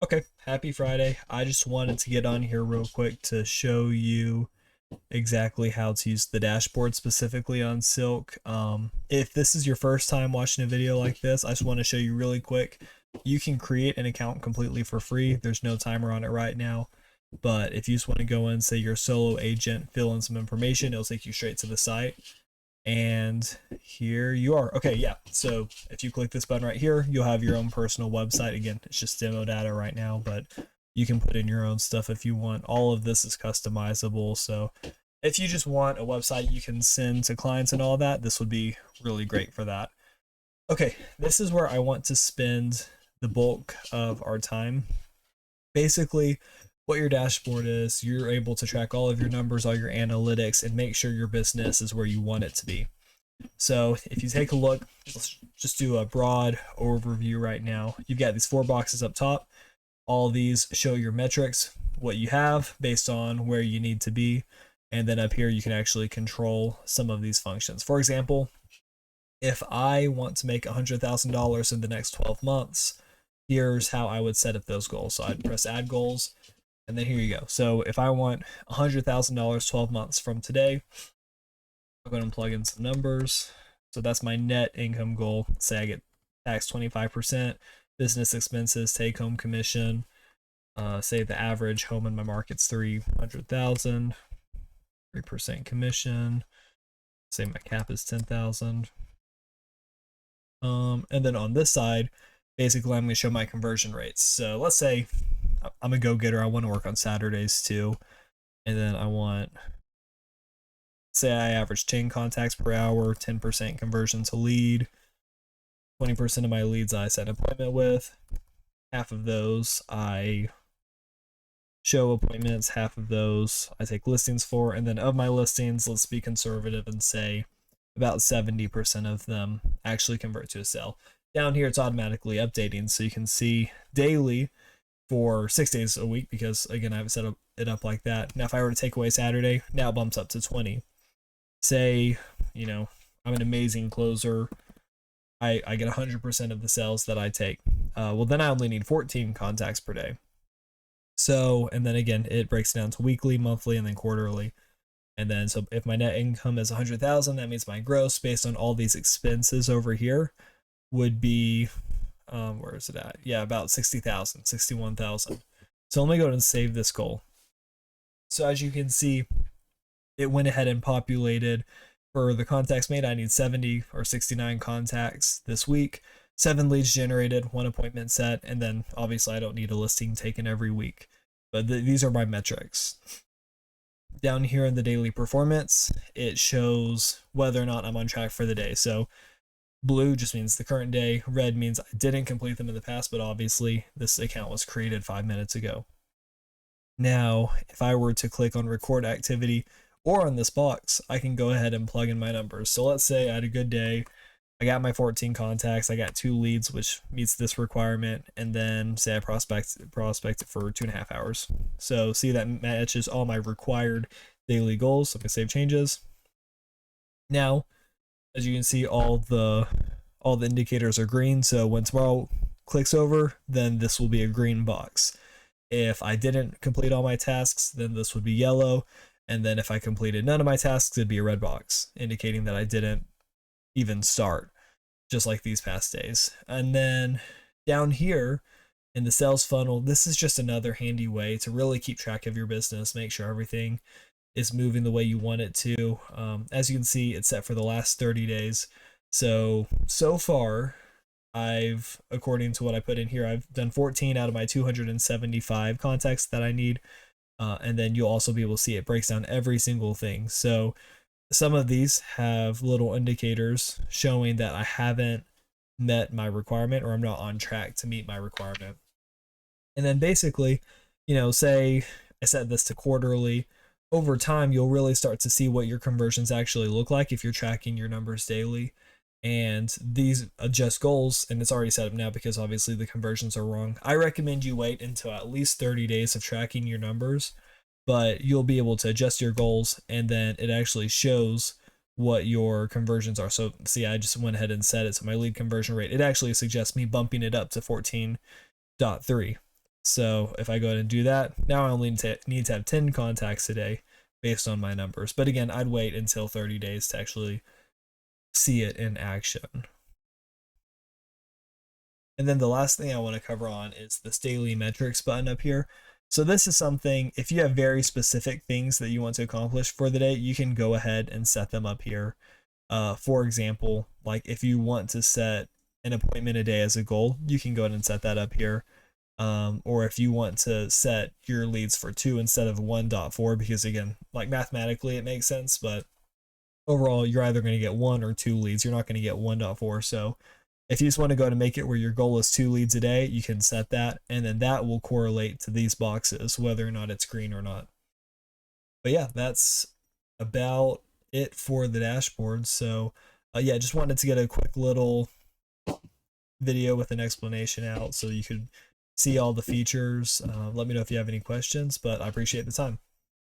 Okay, happy Friday. I just wanted to get on here real quick to show you exactly how to use the dashboard specifically on Silk. If this is your first time watching a video like this, I just want to show you really quick. You can create an account completely for free. There's no timer on it right now. But if you just want to go in, say you're a solo agent, fill in some information, it'll take you straight to the site. And here you are. Okay, yeah. So if you click this button right here, you'll have your own personal website. Again, it's just demo data right now, but you can put in your own stuff if you want. All of this is customizable. So if you just want a website you can send to clients and all that, this would be really great for that. Okay, this is where I want to spend the bulk of our time. Basically, what your dashboard is, you're able to track all of your numbers, all your analytics, and make sure your business is where you want it to be. So if you take a look, let's just do a broad overview right now. You've got these 4 boxes up top. All these show your metrics, what you have based on where you need to be. And then up here, you can actually control some of these functions. For example, if I want to make $100,000 in the next 12 months, here's how I would set up those goals. So I'd press add goals, and then here you go. So if I want $100,000 12 months from today, I'm going to plug in some numbers. So that's my net income goal. Say I get taxed 25%, business expenses, take home commission. Say the average home in my market's 300,000, 3% commission. Say my cap is 10,000. And then on this side, basically I'm going to show my conversion rates. So let's say I'm a go-getter. I want to work on Saturdays too. And then I want, say I average 10 contacts per hour, 10% conversion to lead, 20% of my leads I set an appointment with, half of those I show appointments, half of those I take listings for, and then of my listings, let's be conservative and say about 70% of them actually convert to a sale. Down here, it's automatically updating, so you can see daily for 6 days a week, because again, I haven't set it up like that. Now, if I were to take away Saturday, now it bumps up to 20. Say, I'm an amazing closer. I get 100% of the sales that I take. Well, then I only need 14 contacts per day. So, and then again, it breaks down to weekly, monthly, and then quarterly. And then, so if my net income is 100,000, that means my gross based on all these expenses over here would be, where is it at? Yeah, about 60,000, 61,000. So let me go ahead and save this goal. So as you can see, it went ahead and populated for the contacts made. I need 70 or 69 contacts this week, 7 leads generated, 1 appointment set, and then obviously I don't need a listing taken every week. But these are my metrics. Down here in the daily performance, it shows whether or not I'm on track for the day. So blue just means the current day, red means I didn't complete them in the past, but obviously this account was created 5 minutes ago. Now, if I were to click on record activity or on this box, I can go ahead and plug in my numbers. So let's say I had a good day. I got my 14 contacts. I got 2 leads, which meets this requirement. And then say I prospect it for 2.5 hours. So see, that matches all my required daily goals. So I'm gonna save changes. Now, as you can see, all the indicators are green. So when tomorrow clicks over, then this will be a green box. If I didn't complete all my tasks, then this would be yellow. And then if I completed none of my tasks, it'd be a red box, indicating that I didn't even start, just like these past days. And then down here in the sales funnel, this is just another handy way to really keep track of your business, make sure everything is moving the way you want it to. As you can see, it's set for the last 30 days. So far, according to what I put in here, I've done 14 out of my 275 contacts that I need. And then you'll also be able to see it breaks down every single thing. So some of these have little indicators showing that I haven't met my requirement or I'm not on track to meet my requirement. And then basically, say I set this to quarterly. Over time, you'll really start to see what your conversions actually look like if you're tracking your numbers daily. And these adjust goals, and it's already set up now because obviously the conversions are wrong. I recommend you wait until at least 30 days of tracking your numbers, but you'll be able to adjust your goals, and then it actually shows what your conversions are. So see, I just went ahead and set it. So my lead conversion rate, it actually suggests me bumping it up to 14.3. So if I go ahead and do that, now I only need to have 10 contacts a day based on my numbers. But again, I'd wait until 30 days to actually see it in action. And then the last thing I want to cover on is this daily metrics button up here. So this is something, if you have very specific things that you want to accomplish for the day, you can go ahead and set them up here. For example, like if you want to set an appointment a day as a goal, you can go ahead and set that up here. Or if you want to set your leads for 2 instead of 1.4, because again, like mathematically it makes sense, but overall you're either going to get 1 or 2 leads. You're not going to get 1.4. So if you just want to go to make it where your goal is 2 leads a day, you can set that, and then that will correlate to these boxes, whether or not it's green or not. But yeah, that's about it for the dashboard. So yeah, just wanted to get a quick little video with an explanation out so you could see all the features. Let me know if you have any questions, but I appreciate the time.